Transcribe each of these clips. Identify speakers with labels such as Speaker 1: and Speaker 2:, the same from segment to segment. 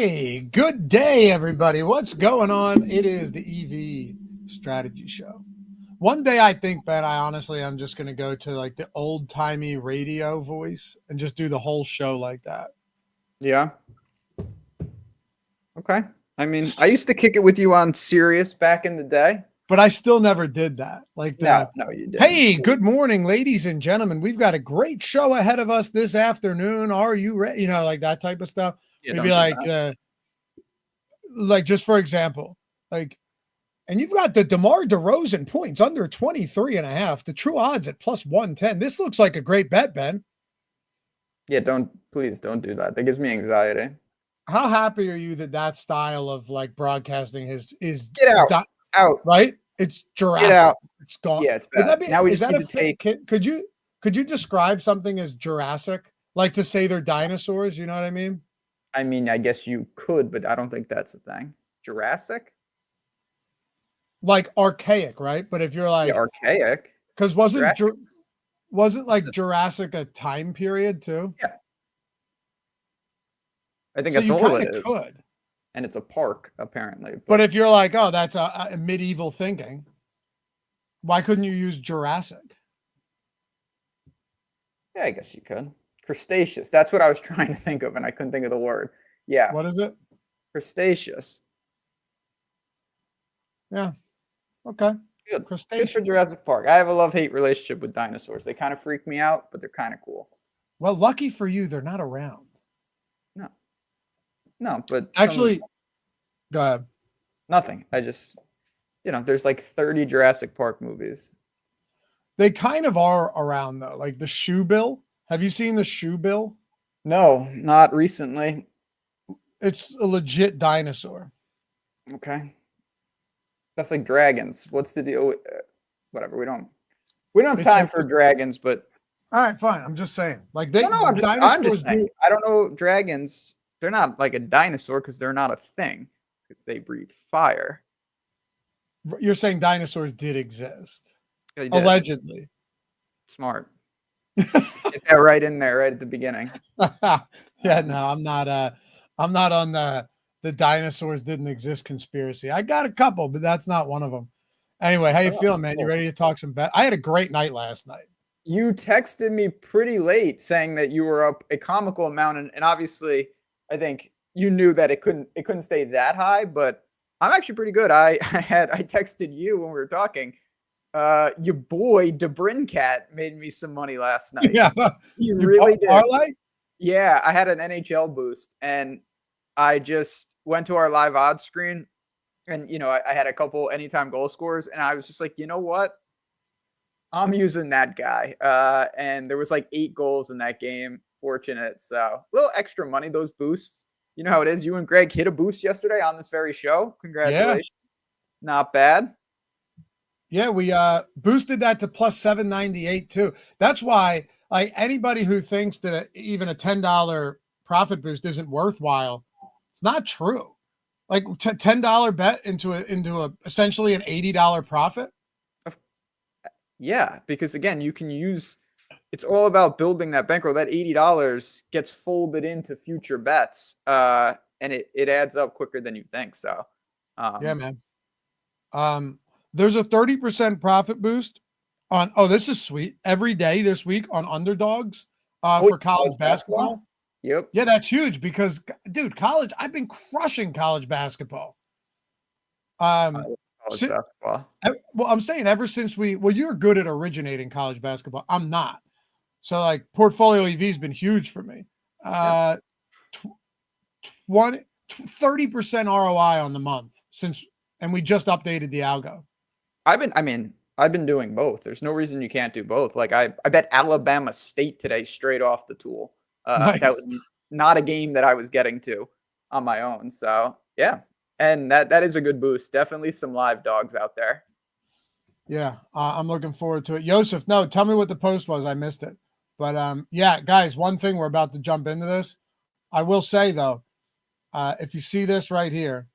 Speaker 1: Hey, good day, everybody. What's going on? It is the EV Strategy Show. One day I think, Ben, I'm just going to go to like the old-timey radio voice and just do the whole show like that.
Speaker 2: Yeah. Okay. I mean, I used to kick it with you on Sirius back in the day.
Speaker 1: But I still never did that.
Speaker 2: No, you didn't.
Speaker 1: Hey, good morning, ladies and gentlemen. We've got a great show ahead of us this afternoon. Are you ready? You know, like that type of stuff.
Speaker 2: Yeah,
Speaker 1: Maybe like just for example, like, and you've got the DeMar DeRozan points under 23.5, the true odds at plus 110. This looks like a great bet, Ben.
Speaker 2: Yeah, please don't do that. That gives me anxiety.
Speaker 1: How happy are you that style of like broadcasting is
Speaker 2: get out,
Speaker 1: right? It's Jurassic.
Speaker 2: Get out.
Speaker 1: It's gone.
Speaker 2: Yeah, it's bad. Now we just need to take.
Speaker 1: Could you describe something as Jurassic? Like to say they're dinosaurs? You know what I mean?
Speaker 2: I mean, I guess you could, but I don't think that's a thing. Jurassic?
Speaker 1: Like archaic, right? But if you're like
Speaker 2: archaic,
Speaker 1: because wasn't like Jurassic a time period too?
Speaker 2: Yeah. I think that's all it is.
Speaker 1: Could.
Speaker 2: And it's a park, apparently.
Speaker 1: But if you're like, oh, that's a medieval thinking, why couldn't you use Jurassic?
Speaker 2: Yeah, I guess you could. Crustaceous. That's what I was trying to think of, and I couldn't think of the word. Yeah.
Speaker 1: What is it?
Speaker 2: Crustaceous.
Speaker 1: Yeah. Okay.
Speaker 2: Good. Good for Jurassic Park. I have a love-hate relationship with dinosaurs. They kind of freak me out, but they're kind of cool.
Speaker 1: Well, lucky for you, they're not around.
Speaker 2: No, but
Speaker 1: actually, go ahead.
Speaker 2: Nothing. I just, there's like 30 Jurassic Park movies.
Speaker 1: They kind of are around though. Like the Shoe Bill. Have you seen the Shoe Bill?
Speaker 2: No, not recently.
Speaker 1: It's a legit dinosaur.
Speaker 2: Okay. That's like dragons. What's the deal? Whatever. We don't have time for dragons, but.
Speaker 1: All right, fine. I'm just saying. Like
Speaker 2: I'm just saying. I don't know dragons. They're not like a dinosaur because they're not a thing because they breathe fire.
Speaker 1: You're saying dinosaurs did exist.
Speaker 2: Yeah,
Speaker 1: allegedly.
Speaker 2: Smart. Get that right in there, right at the beginning.
Speaker 1: Yeah, no, I'm not on the dinosaurs didn't exist conspiracy. I got a couple, but that's not one of them. Anyway, how you feeling, man? You ready to talk some bet? I had a great night last night.
Speaker 2: You texted me pretty late saying that you were up a comical amount, and obviously I think you knew that it couldn't stay that high, but I'm actually pretty good. I texted you when we were talking. Your boy DeBrincat made me some money last night.
Speaker 1: Yeah,
Speaker 2: he really did.
Speaker 1: Parlay?
Speaker 2: Yeah, I had an NHL boost, and I just went to our live odds screen, and I had a couple anytime goal scorers, and I was just like, you know what? I'm using that guy. And there was like 8 goals in that game. Fortunate. So a little extra money, those boosts. You know how it is. You and Greg hit a boost yesterday on this very show. Congratulations. Yeah. Not bad.
Speaker 1: Yeah, we boosted that to plus 798 too. That's why like anybody who thinks that even a $10 profit boost isn't worthwhile, it's not true. Like $10 bet into a essentially an $80 profit.
Speaker 2: Yeah, because again, you can use. It's all about building that bankroll. That $80 gets folded into future bets, and it adds up quicker than you think. So,
Speaker 1: yeah, man. There's a 30% profit boost on. Oh, this is sweet. Every day this week on underdogs for college basketball.
Speaker 2: Yep.
Speaker 1: Yeah, that's huge because, dude, college. I've been crushing college basketball.
Speaker 2: Basketball.
Speaker 1: Well, I'm saying ever since you're good at originating college basketball. I'm not. So like PortfolioEV has been huge for me. 30% ROI on the month and we just updated the algo.
Speaker 2: I've been doing both. There's no reason you can't do both. Like I bet Alabama State today straight off the tool. Nice. That was not a game that I was getting to on my own. So yeah. And that is a good boost. Definitely some live dogs out there.
Speaker 1: Yeah, I'm looking forward to it. Joseph, no, tell me what the post was. I missed it. But yeah, guys, one thing, we're about to jump into this. I will say, though, if you see this right here,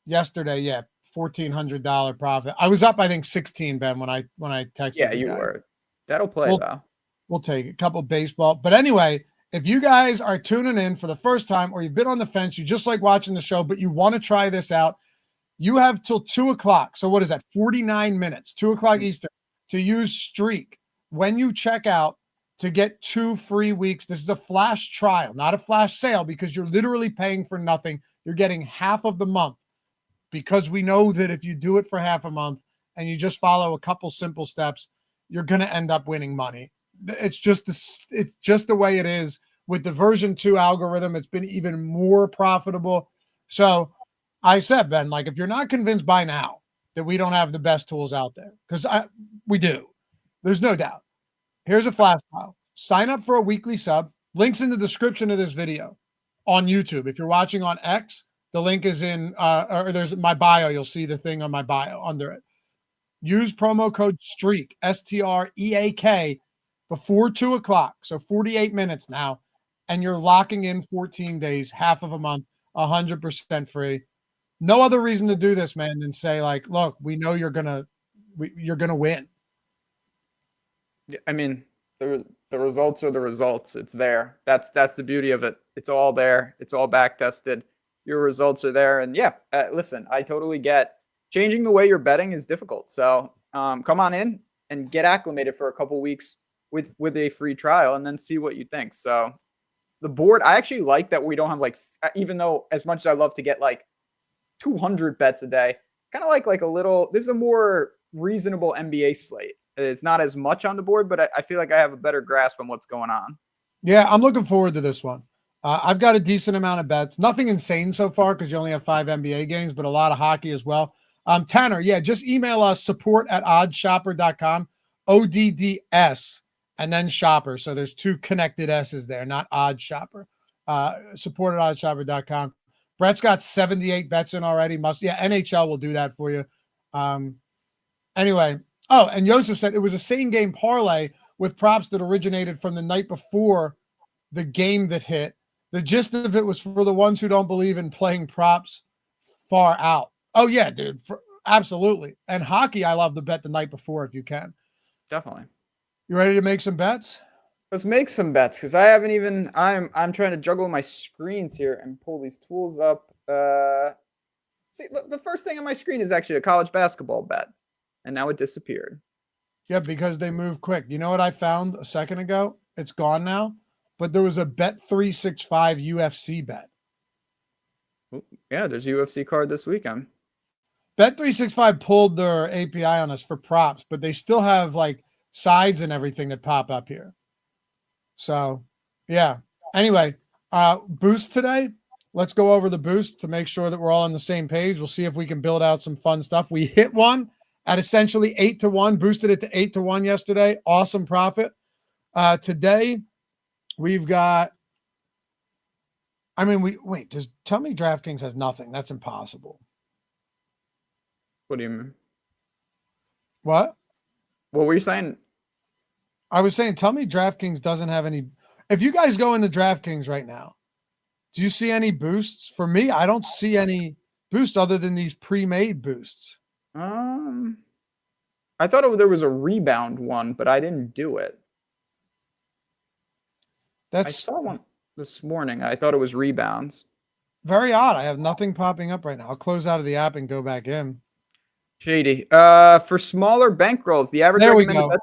Speaker 1: yesterday, yeah, $1,400 profit. I was up, I think, 16, Ben, when I texted.
Speaker 2: Yeah, you were. That'll play, though.
Speaker 1: We'll take a couple baseball. But anyway, if you guys are tuning in for the first time or you've been on the fence, you just like watching the show, but you want to try this out, you have till 2 o'clock. So what is that? 49 minutes, 2 o'clock Eastern, to use Streak when you check out to get 2 free weeks. This is a flash trial, not a flash sale, because you're literally paying for nothing. You're getting half of the month, because we know that if you do it for half a month and you just follow a couple simple steps, you're going to end up winning money. It's just the way it is. With the version 2 algorithm, it's been even more profitable. So I said, Ben, like, if you're not convinced by now that we don't have the best tools out there, because we do, there's no doubt. Here's a flash file. Sign up for a weekly sub. Links in the description of this video on YouTube. If you're watching on X, the link is in, or there's my bio. You'll see the thing on my bio under it. Use promo code STREAK, STREAK, before 2 o'clock. So 48 minutes now. And you're locking in 14 days, half of a month, 100% free. No other reason to do this, man, than say, like, look, we know you're gonna win.
Speaker 2: Yeah, I mean, the results are the results. It's there. That's the beauty of it. It's all there. It's all back tested. Your results are there. And yeah, listen, I totally get changing the way you're betting is difficult. So come on in and get acclimated for a couple weeks with a free trial, and then see what you think. So the board, I actually like that we don't have, like, even though as much as I love to get like 200 bets a day, kind of like a little, this is a more reasonable NBA slate. It's not as much on the board, but I feel like I have a better grasp on what's going on.
Speaker 1: Yeah, I'm looking forward to this one. I've got a decent amount of bets. Nothing insane so far because you only have 5 NBA games, but a lot of hockey as well. Tanner, yeah, just email us, support@oddshopper.com, ODDS, and then shopper. So there's 2 connected S's there, not OddsShopper. Support@oddshopper.com. Brett's got 78 bets in already. NHL will do that for you. Anyway. Oh, and Joseph said it was a same game parlay with props that originated from the night before the game that hit. The gist of it was for the ones who don't believe in playing props far out. Oh yeah, dude. Absolutely. And hockey, I love to bet the night before if you can.
Speaker 2: Definitely.
Speaker 1: You ready to make some bets?
Speaker 2: Let's make some bets, because I haven't even, I'm trying to juggle my screens here and pull these tools up. See, look, the first thing on my screen is actually a college basketball bet, and now it disappeared.
Speaker 1: Yeah, because they move quick. You know what I found a second ago? It's gone now, but there was a Bet365 UFC bet.
Speaker 2: Yeah, there's a UFC card this weekend.
Speaker 1: Bet365 pulled their API on us for props, but they still have like sides and everything that pop up here. So, yeah. Anyway, boost today. Let's go over the boost to make sure that we're all on the same page. We'll see if we can build out some fun stuff. We hit one at essentially 8-1, boosted it to 8-1 yesterday. Awesome profit. Today we've got, just tell me DraftKings has nothing. That's impossible.
Speaker 2: What do you mean?
Speaker 1: What?
Speaker 2: What were you saying?
Speaker 1: I was saying, tell me DraftKings doesn't have any. If you guys go into DraftKings right now, do you see any boosts? For me, I don't see any boosts other than these pre-made boosts.
Speaker 2: I thought there was a rebound one, but I didn't do it. I saw one this morning. I thought it was rebounds.
Speaker 1: Very odd. I have nothing popping up right now. I'll close out of the app and go back in.
Speaker 2: Shady. For smaller bankrolls, the average
Speaker 1: there we
Speaker 2: recommended
Speaker 1: go.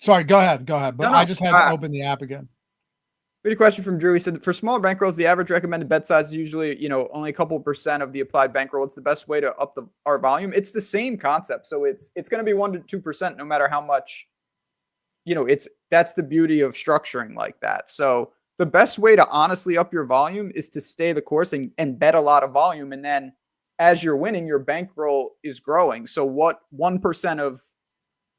Speaker 1: Sorry, go ahead. But no, I just had to open the app again.
Speaker 2: We had a question from Drew. He said, for smaller bankrolls, the average recommended bet size is usually, only a couple % of the applied bankroll. It's the best way to up our volume. It's the same concept. So it's going to be 1 to 2% no matter how much, that's the beauty of structuring like that. So the best way to honestly up your volume is to stay the course and bet a lot of volume. And then as you're winning, your bankroll is growing. So what 1% of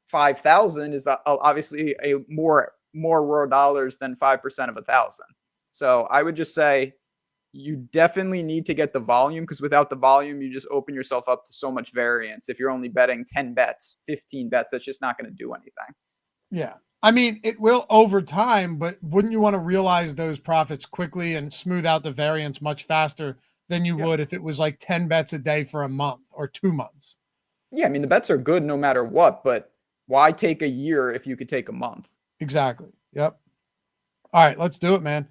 Speaker 2: 5,000 is obviously a more raw dollars than 5% of 1,000. So I would just say you definitely need to get the volume, because without the volume, you just open yourself up to so much variance. If you're only betting 10 bets, 15 bets, that's just not going to do anything.
Speaker 1: Yeah. I mean, it will over time, but wouldn't you want to realize those profits quickly and smooth out the variance much faster than you would if it was like 10 bets a day for a month or 2 months?
Speaker 2: Yeah. I mean, the bets are good no matter what, but why take a year if you could take a month?
Speaker 1: Exactly. Yep. All right, let's do it, man.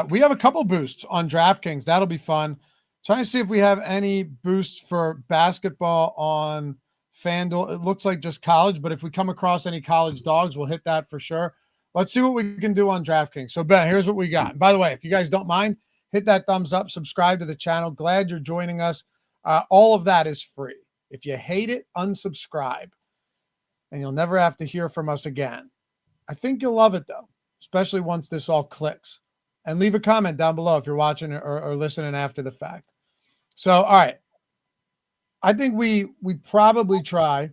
Speaker 1: We have a couple boosts on DraftKings. That'll be fun. Trying to see if we have any boosts for basketball on FanDuel. It looks like just college, but if we come across any college dogs, we'll hit that for sure. Let's see what we can do on DraftKings. So, Ben, here's what we got. And by the way, if you guys don't mind, hit that thumbs up, subscribe to the channel. Glad you're joining us. All of that is free. If you hate it, unsubscribe, and you'll never have to hear from us again. I think you'll love it, though, especially once this all clicks. And leave a comment down below if you're watching or listening after the fact. So, all right. I think we probably try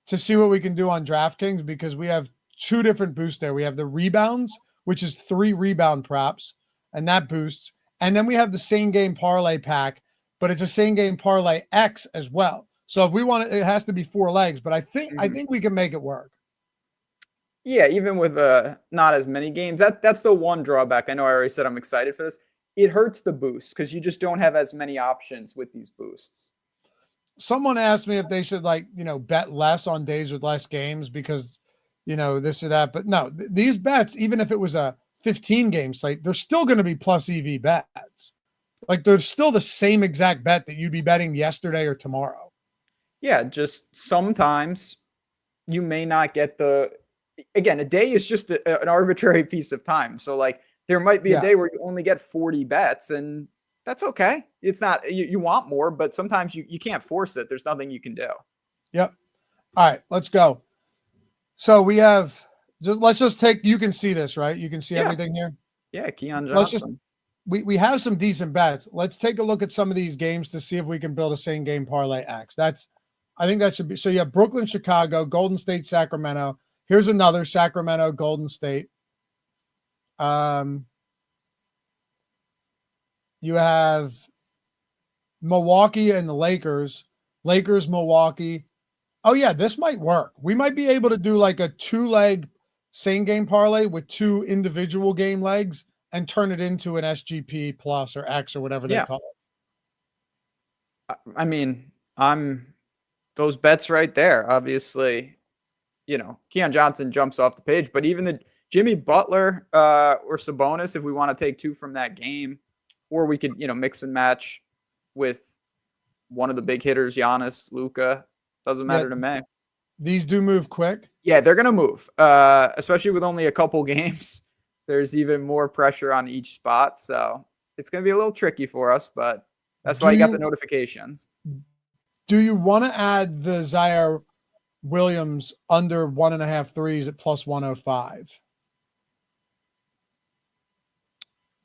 Speaker 1: to see what we can do on DraftKings because we have two different boosts there. We have the rebounds, which is 3 rebound props, and that boosts. And then we have the same game parlay pack, but it's a same game parlay X as well. So if we want it, it has to be 4 legs, but I think we can make it work.
Speaker 2: Yeah, even with not as many games, that's the one drawback. I know I already said I'm excited for this. It hurts the boost because you just don't have as many options with these boosts.
Speaker 1: Someone asked me if they should bet less on days with less games because, this or that. But no, these bets, even if it was a 15 game slate, they're still going to be plus EV bets. Like they're still the same exact bet that you'd be betting yesterday or tomorrow.
Speaker 2: Yeah, just sometimes you may not get again, a day is just an arbitrary piece of time. So like there might be a day where you only get 40 bets and that's okay. It's not, you want more, but sometimes you can't force it. There's nothing you can do.
Speaker 1: Yep. All right, let's go. So we have, let's just take, you can see this, right? You can see everything here.
Speaker 2: Yeah. Keon Johnson.
Speaker 1: We have some decent bets. Let's take a look at some of these games to see if we can build a same game parlay X. I think that should be, so you have Brooklyn, Chicago, Golden State, Sacramento. Here's another Sacramento, Golden State. You have Milwaukee and the Lakers. Lakers, Milwaukee. Oh, yeah, this might work. We might be able to do like a 2-leg same game parlay with 2 individual game legs and turn it into an SGP plus or X or whatever they call
Speaker 2: it. I mean, those bets right there, obviously. Keon Johnson jumps off the page, but even the Jimmy Butler or Sabonis, if we want to take 2 from that game, or we could, mix and match with one of the big hitters, Giannis, Luka, doesn't matter to me.
Speaker 1: These do move quick.
Speaker 2: Yeah, they're going to move, especially with only a couple games. There's even more pressure on each spot. So it's going to be a little tricky for us, but that's why you got the notifications.
Speaker 1: Do you want to add the Zaire Williams under 1.5 threes at plus 105?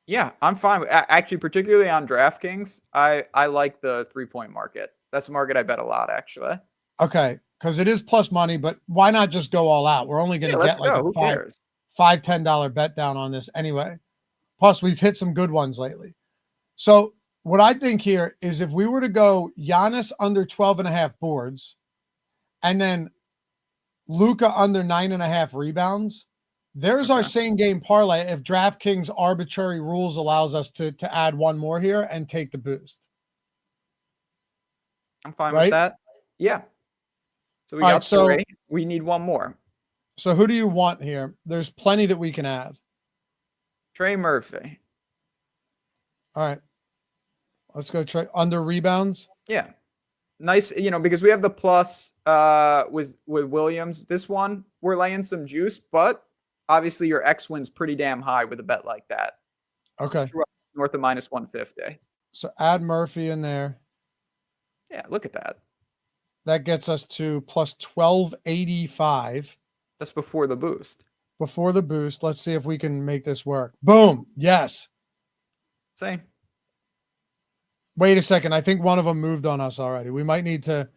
Speaker 2: Yeah, I'm fine with, actually, particularly on DraftKings. I like the 3-point market. That's a market I bet a lot, actually.
Speaker 1: Okay, because it is plus money, but why not just go all out? We're only going to get like a $5-10 bet down on this anyway. Plus, we've hit some good ones lately. So what I think here is if we were to go Giannis under 12.5 boards and then Luka under 9.5 rebounds, there's our same game parlay if DraftKings arbitrary rules allows us to add one more here and take the boost.
Speaker 2: I'm fine with that. Yeah. So we got 3. We need one more.
Speaker 1: So who do you want here? There's plenty that we can add.
Speaker 2: Trey Murphy.
Speaker 1: All right. Let's go Trey under rebounds.
Speaker 2: Yeah. Nice, because we have the plus with Williams. This one, we're laying some juice, but obviously your X wins pretty damn high with a bet like that.
Speaker 1: Okay.
Speaker 2: North of minus 150.
Speaker 1: So add Murphy in there.
Speaker 2: Yeah, look at that.
Speaker 1: That gets us to plus 1285.
Speaker 2: That's before the boost.
Speaker 1: Before the boost. Let's see if we can make this work. Boom. Yes.
Speaker 2: Same.
Speaker 1: Wait a second. I think one of them moved on us already. We might need to.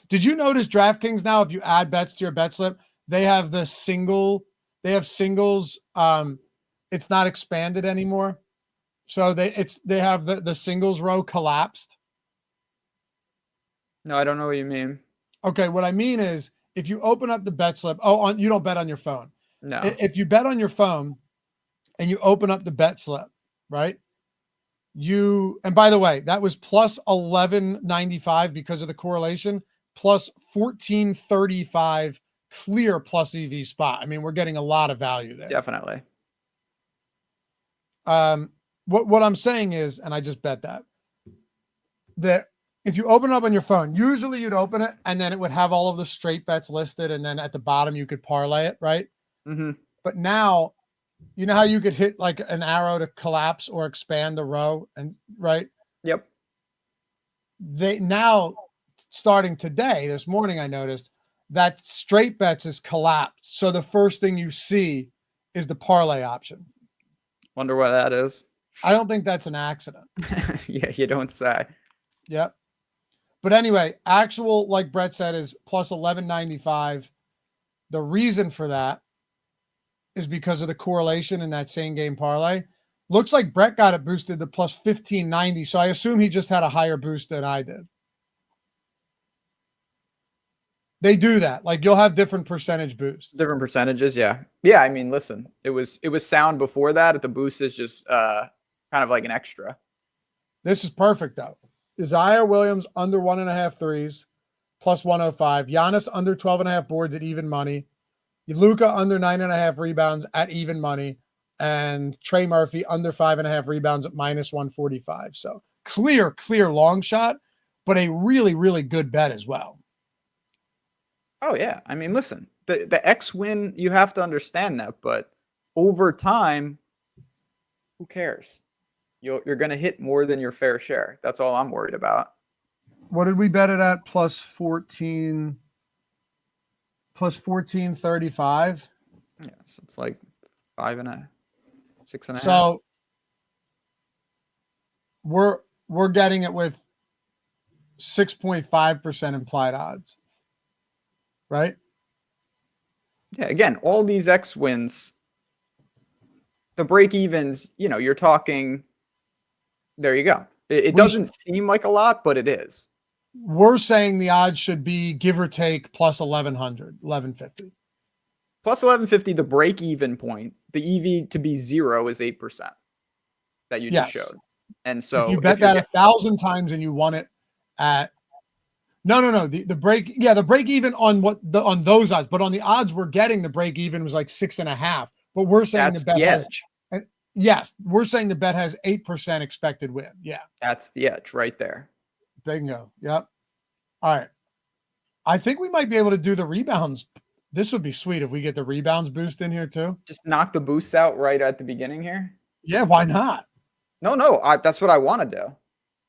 Speaker 1: Did you notice DraftKings now, if you add bets to your bet slip, they have the single, they have singles. It's not expanded anymore. So they have the singles row collapsed.
Speaker 2: No, I don't know what you mean.
Speaker 1: Okay. What I mean is if you open up the bet slip, you don't bet on your phone.
Speaker 2: No.
Speaker 1: If you bet on your phone and you open up the bet slip, right? And by the way, that was plus 1195 because of the correlation, plus 1435 clear plus EV spot. I mean, we're getting a lot of value there.
Speaker 2: Definitely.
Speaker 1: What I'm saying is, and I just bet that if you open it up on your phone, usually you'd open it and then it would have all of the straight bets listed, and then at the bottom you could parlay it, right?
Speaker 2: Mm-hmm.
Speaker 1: But now, you know how you could hit like an arrow to collapse or expand the row, and right?
Speaker 2: Yep.
Speaker 1: They now, starting today, this morning, I noticed that straight bets is collapsed. So the first thing you see is the parlay option.
Speaker 2: Wonder why that is.
Speaker 1: I don't think that's an accident.
Speaker 2: Yeah, you don't say.
Speaker 1: Yep. But anyway, actual, like Brett said, is plus 1195. The reason for that is because of the correlation in that same game parlay. Looks like Brett got it boosted to plus 1590. So I assume he just had a higher boost than I did. They do that. Like, you'll have different percentage boosts.
Speaker 2: Different percentages, yeah. Yeah, I mean, listen, it was sound before that. The boost is just kind of like an extra.
Speaker 1: This is perfect, though. Isaiah Williams under 1.5 threes, plus 105. Giannis under 12.5 boards at even money. Luka under 9.5 rebounds at even money. And Trey Murphy under 5.5 rebounds at minus 145. So clear long shot, but a really, really good bet as well.
Speaker 2: Oh, yeah. I mean, listen, the X win, you have to understand that. But over time, who cares? You're going to hit more than your fair share. That's all I'm worried about.
Speaker 1: What did we bet it at? Plus 1435.
Speaker 2: Yeah, so it's like 5.5, 6.5.
Speaker 1: So we're getting it with 6.5% implied odds, right?
Speaker 2: Yeah, again, all these X wins, the break evens, you're talking. There you go. It doesn't seem like a lot, but it is.
Speaker 1: We're saying the odds should be give or take plus 1100, 1150.
Speaker 2: Plus 1150, the break even point, the EV to be 0 is 8% that you just showed. And so
Speaker 1: if you bet that 1,000 times and you won it at no, the break even on on those odds, but on the odds we're getting, the break even was like 6.5. But we're saying
Speaker 2: that's
Speaker 1: the bet
Speaker 2: the edge.
Speaker 1: Yes, we're saying the bet has 8% expected win. Yeah.
Speaker 2: That's the edge right there.
Speaker 1: Bingo. Yep. All right. I think we might be able to do the rebounds. This would be sweet if we get the rebounds boost in here too.
Speaker 2: Just knock the boosts out right at the beginning here.
Speaker 1: Yeah, why not?
Speaker 2: No, that's what I want to do.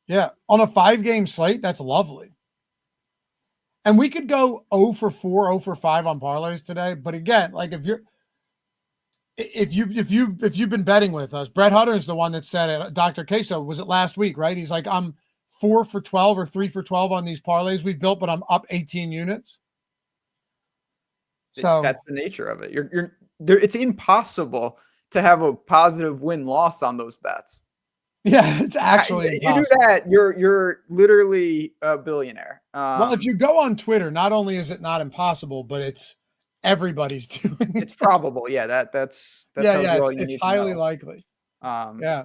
Speaker 1: Yeah, on a 5-game slate, that's lovely. And we could go 0 for 4, 0 for 5 on parlays today. But again, like if you've been betting with us, Brett Hutter is the one that said it. Dr. Queso, was it last week, right? He's like, I'm 4 for 12 or 3 for 12 on these parlays we've built, but I'm up 18 units. So
Speaker 2: that's the nature of it. You're it's impossible to have a positive win-loss on those bets.
Speaker 1: Yeah, it's actually
Speaker 2: if you do that, you're literally a billionaire.
Speaker 1: Well, if you go on Twitter, not only is it not impossible, but it's everybody's doing it.
Speaker 2: It's probable. Yeah, that's
Speaker 1: it's highly likely.
Speaker 2: Yeah,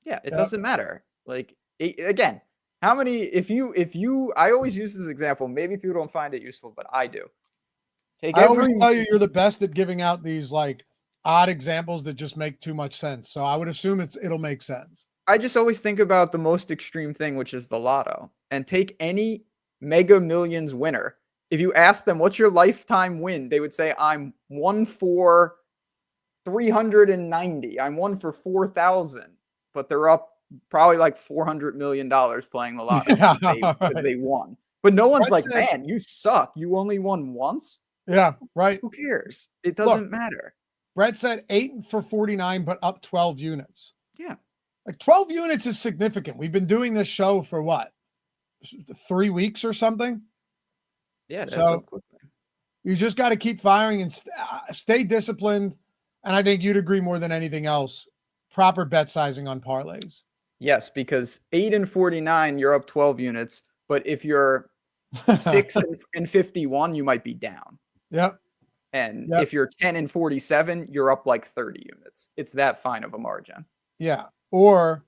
Speaker 2: it doesn't matter. Like again, how many? If you, I always use this example. Maybe people don't find it useful, but I do.
Speaker 1: I always tell you you're the best at giving out these like odd examples that just make too much sense. So I would assume it'll make sense.
Speaker 2: I just always think about the most extreme thing, which is the lotto, and take any Mega Millions winner. If you ask them, what's your lifetime win? They would say, I'm 1 for 390. I'm 1 for 4,000, but they're up probably like $400 million playing the lotto because they won. But no one's man, you suck. You only won once.
Speaker 1: Yeah, right.
Speaker 2: Who cares? It doesn't matter.
Speaker 1: Brett said 8 for 49, but up 12 units.
Speaker 2: Yeah.
Speaker 1: Like 12 units is significant. We've been doing this show for what? 3 weeks or something?
Speaker 2: Yeah. That's
Speaker 1: so you just got to keep firing and stay disciplined. And I think you'd agree more than anything else, proper bet sizing on parlays.
Speaker 2: Yes, because 8 and 49, you're up 12 units. But if you're 6 and 51, you might be down.
Speaker 1: Yep.
Speaker 2: And if you're 10 and 47, you're up like 30 units. It's that fine of a margin.
Speaker 1: Yeah. Or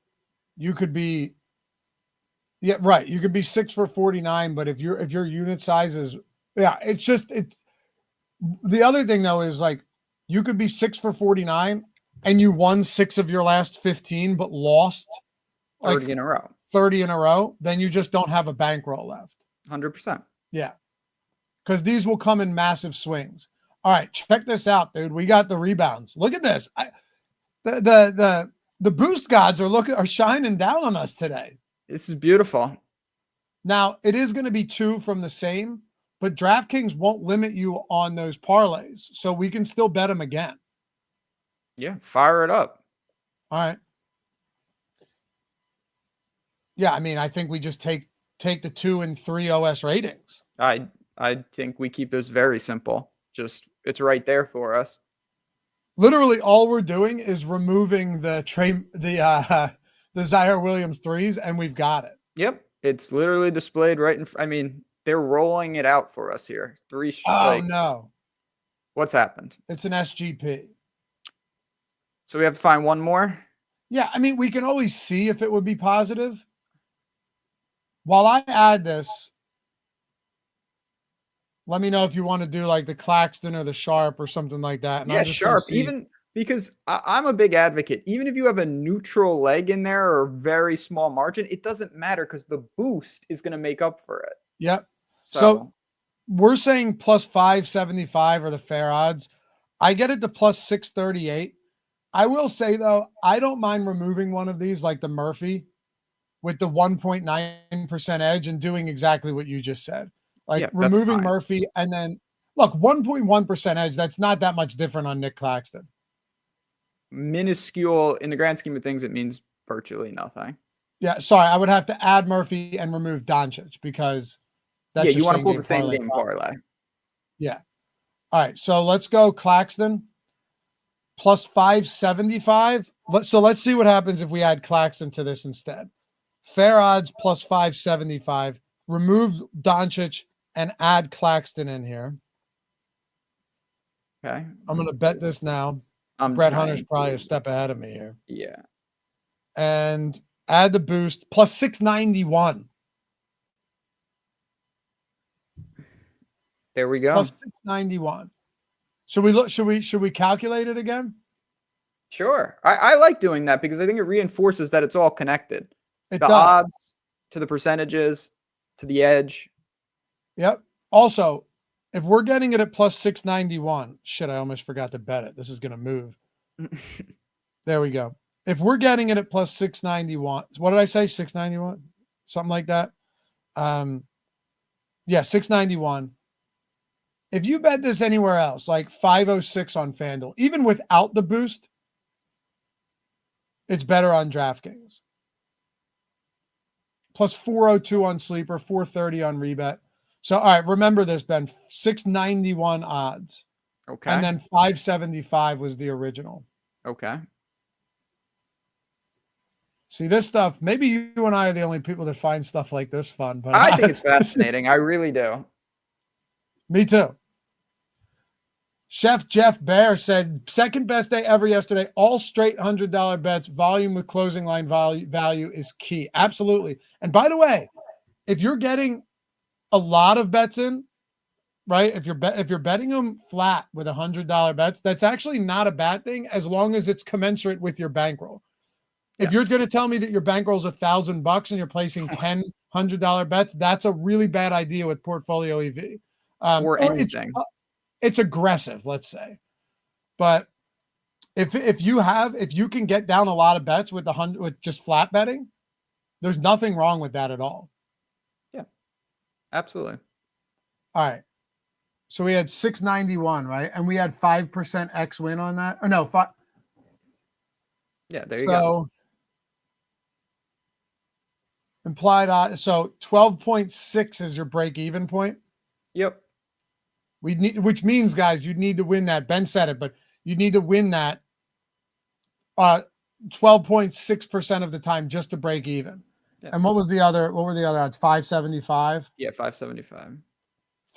Speaker 1: you could be, you could be 6 for 49, but if your unit size is, it's The other thing though is like you could be 6 for 49 and you won 6 of your last 15, but lost
Speaker 2: 30
Speaker 1: like
Speaker 2: in a row.
Speaker 1: 30 in a row. Then you just don't have a bankroll left.
Speaker 2: 100%.
Speaker 1: Yeah. Because these will come in massive swings. All right, check this out, dude. We got the rebounds. Look at this. The boost gods are shining down on us today.
Speaker 2: This is beautiful.
Speaker 1: Now, it is going to be 2 from the same, but DraftKings won't limit you on those parlays, so we can still bet them again.
Speaker 2: Yeah, fire it up.
Speaker 1: All right. Yeah, I mean, I think we just take the 2 and 3 OS ratings.
Speaker 2: I think we keep this very simple. Just it's right there for us.
Speaker 1: Literally, all we're doing is removing the Zaire Williams 3s, and we've got it.
Speaker 2: Yep, it's literally displayed right in. I mean, they're rolling it out for us here.
Speaker 1: No,
Speaker 2: what's happened?
Speaker 1: It's an SGP.
Speaker 2: So we have to find one more.
Speaker 1: Yeah, I mean, we can always see if it would be positive. While I add this, let me know if you want to do like the Claxton or the Sharp or something like that. And
Speaker 2: yeah, Sharp. Even because I'm a big advocate. Even if you have a neutral leg in there or a very small margin, it doesn't matter because the boost is going to make up for it.
Speaker 1: Yep. So we're saying plus 575 are the fair odds. I get it to plus 638. I will say, though, I don't mind removing one of these like the Murphy with the 1.9% edge and doing exactly what you just said. Like removing Murphy and then look, 1.1% edge. That's not that much different on Nick Claxton.
Speaker 2: Minuscule in the grand scheme of things. It means virtually nothing.
Speaker 1: Yeah. Sorry. I would have to add Murphy and remove Doncic because that's
Speaker 2: you want to pull the same game parlay.
Speaker 1: Yeah. All right. So let's go Claxton plus 575. Let's see what happens if we add Claxton to this instead. Fair odds plus 575. Remove Doncic and add Claxton in here.
Speaker 2: Okay.
Speaker 1: I'm going to bet this now. Brett Hunter's probably a step ahead of me here.
Speaker 2: Yeah.
Speaker 1: And add the boost plus 691.
Speaker 2: There we go.
Speaker 1: Plus 691. Should we calculate it again?
Speaker 2: Sure. I like doing that because I think it reinforces that it's all connected.
Speaker 1: The
Speaker 2: odds to the percentages to the edge.
Speaker 1: Yep. Also, if we're getting it at plus 691, shit, I almost forgot to bet it. This is going to move. There we go. If we're getting it at plus 691, what did I say? 691? Something like that. Yeah, 691. If you bet this anywhere else, like 506 on FanDuel, even without the boost, it's better on DraftKings. Plus 402 on Sleeper, 430 on Rebet. So, all right, remember this, Ben. 691 odds.
Speaker 2: Okay.
Speaker 1: And then 575 was the original.
Speaker 2: Okay.
Speaker 1: See, this stuff, maybe you and I are the only people that find stuff like this fun. But
Speaker 2: I think it's fascinating. I really do.
Speaker 1: Me too. Chef Jeff Bear said, second best day ever yesterday. All straight $100 bets. Volume with closing line value is key. Absolutely. And by the way, if you're getting a lot of bets in, right? If you're betting them flat with $100 bets, that's actually not a bad thing as long as it's commensurate with your bankroll. If you're going to tell me that your bankroll is $1,000 and you're placing 10 $100 bets, that's a really bad idea with PortfolioEV.
Speaker 2: Or anything.
Speaker 1: It's aggressive, let's say. But if you can get down a lot of bets with just flat betting, there's nothing wrong with that at all.
Speaker 2: Yeah, absolutely.
Speaker 1: All right. So we had 691, right? And we had 5% X win on that. Or no, 5.
Speaker 2: Yeah, there you go.
Speaker 1: Implied odds. So 12.6 is your break-even point.
Speaker 2: Yep.
Speaker 1: Which means, guys, you'd need to win that. Ben said it, but you need to win that 12.6% of the time just to break even. Yeah. And what were the other odds? 575?
Speaker 2: Yeah, 575.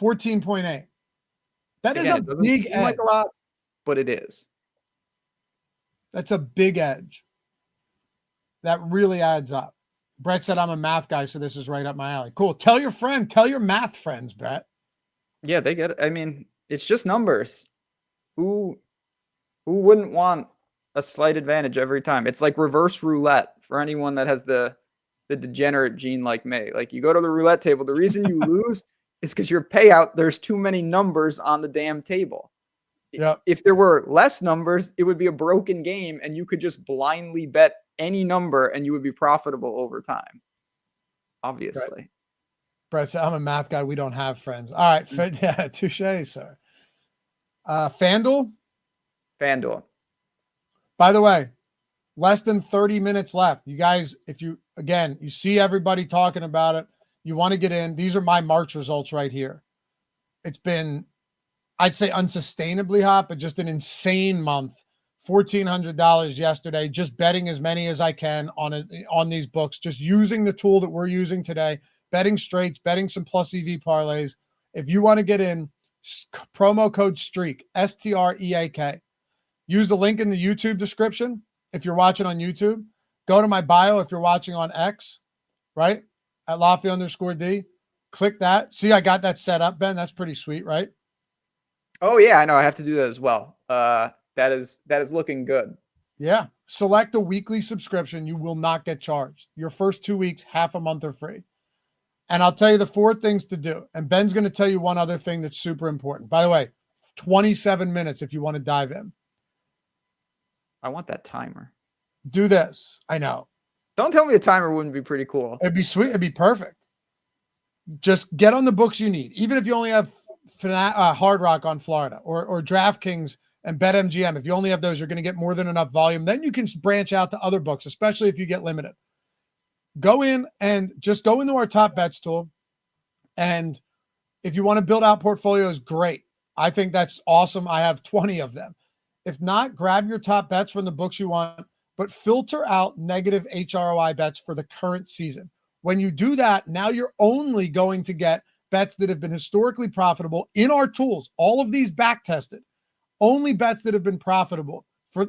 Speaker 1: 14.8. That is
Speaker 2: a
Speaker 1: big edge.
Speaker 2: Like a lot, but it is.
Speaker 1: That's a big edge. That really adds up. Brett said I'm a math guy, so this is right up my alley. Cool. Tell your math friends, Brett.
Speaker 2: Yeah, they get it. I mean, It's just numbers. Who wouldn't want a slight advantage every time? It's like reverse roulette for anyone that has the degenerate gene like me. Like, you go to the roulette table, the reason you lose is because your payout, there's too many numbers on the damn table.
Speaker 1: Yeah.
Speaker 2: If there were less numbers, it would be a broken game and you could just blindly bet any number and you would be profitable over time. Obviously.
Speaker 1: Right. Brett said, I'm a math guy. We don't have friends. All right. Yeah, touche, sir. FanDuel?
Speaker 2: FanDuel.
Speaker 1: By the way, less than 30 minutes left. You guys, if you see everybody talking about it, you want to get in. These are my March results right here. It's been, I'd say, unsustainably hot, but just an insane month. $1,400 yesterday, just betting as many as I can on these books, just using the tool that we're using today, betting straights, betting some plus EV parlays. If you want to get in, promo code STREAK, STREAK. Use the link in the YouTube description. If you're watching on YouTube, go to my bio. If you're watching on X, right, at Laffy_D, click that. See, I got that set up, Ben. That's pretty sweet, right?
Speaker 2: Oh yeah, I know. I have to do that as well. That is looking good.
Speaker 1: Yeah. Select a weekly subscription. You will not get charged. Your first 2 weeks, half a month are free. And I'll tell you the 4 things to do. And Ben's going to tell you one other thing that's super important. By the way, 27 minutes if you want to dive in.
Speaker 2: I want that timer.
Speaker 1: Do this. I know.
Speaker 2: Don't tell me a timer wouldn't be pretty cool.
Speaker 1: It'd be sweet. It'd be perfect. Just get on the books you need. Even if you only have Hard Rock on Florida or DraftKings and BetMGM. If you only have those, you're going to get more than enough volume. Then you can branch out to other books, especially if you get limited. Go in and just go into our top bets tool. And if you want to build out portfolios, great. I think that's awesome. I have 20 of them. If not, grab your top bets from the books you want, but filter out negative HROI bets for the current season. When you do that, now you're only going to get bets that have been historically profitable in our tools. All of these back tested. Only bets that have been profitable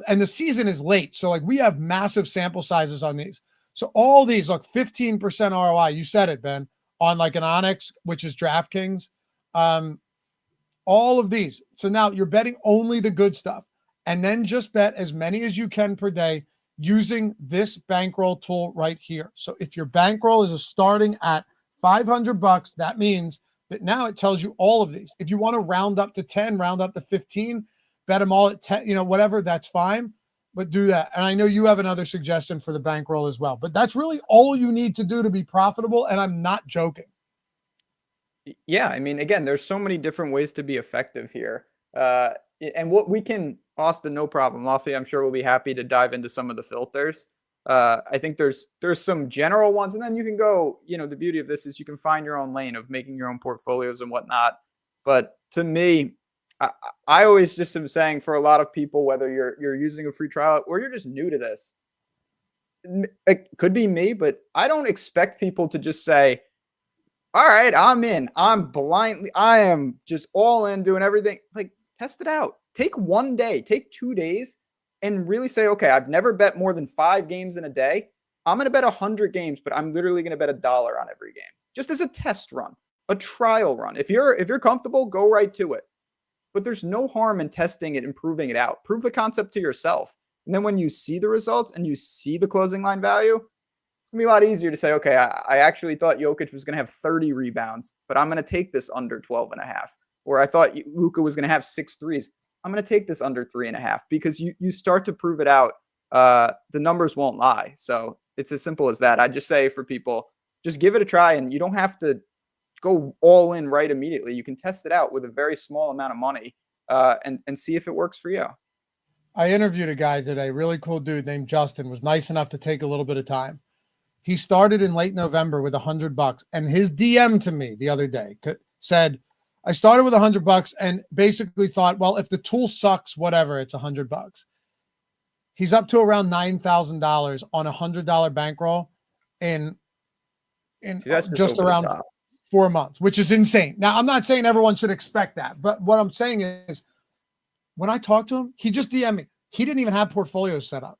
Speaker 1: and the season is late. So like we have massive sample sizes on these. So all these, look, 15% ROI. You said it, Ben, on like an Onyx, which is DraftKings. All of these. So now you're betting only the good stuff. And then just bet as many as you can per day using this bankroll tool right here. So if your bankroll is starting at $500, that means that now it tells you all of these. If you want to round up to 10, round up to 15, bet them all at 10, whatever, that's fine. But do that. And I know you have another suggestion for the bankroll as well. But that's really all you need to do to be profitable. And I'm not joking.
Speaker 2: Yeah, I mean, again, there's so many different ways to be effective here. And what we can, Austin, no problem. Lofty, I'm sure we'll be happy to dive into some of the filters. I think there's some general ones, and then you can go, the beauty of this is you can find your own lane of making your own portfolios and whatnot. But to me, I always just am saying for a lot of people, whether you're using a free trial or you're just new to this, it could be me, but I don't expect people to just say, all right, I'm in. I am just all in, doing everything. Like, test it out. Take 1 day, take 2 days, and really say, okay, I've never bet more than 5 games in a day. I'm going to bet 100 games, but I'm literally going to bet $1 on every game, just as a test run, a trial run. If you're comfortable, go right to it. But there's no harm in testing it and proving it out. Prove the concept to yourself. And then when you see the results and you see the closing line value, it's going to be a lot easier to say, okay, I actually thought Jokic was going to have 30 rebounds, but I'm going to take this under 12.5. Or I thought Luka was going to have 6 threes. I'm going to take this under 3.5 because you start to prove it out. The numbers won't lie. So it's as simple as that. I just say for people, just give it a try, and you don't have to go all in right immediately. You can test it out with a very small amount of money and see if it works for you.
Speaker 1: I interviewed a guy today, really cool dude named Justin, was nice enough to take a little bit of time. He started in late November with $100, and his DM to me the other day said, I started with $100 and basically thought, well, if the tool sucks, whatever, it's $100. He's up to around $9,000 on $100 bankroll in just around 4 months, which is insane. Now, I'm not saying everyone should expect that, but what I'm saying is when I talked to him, he just DM'd me. He didn't even have portfolios set up.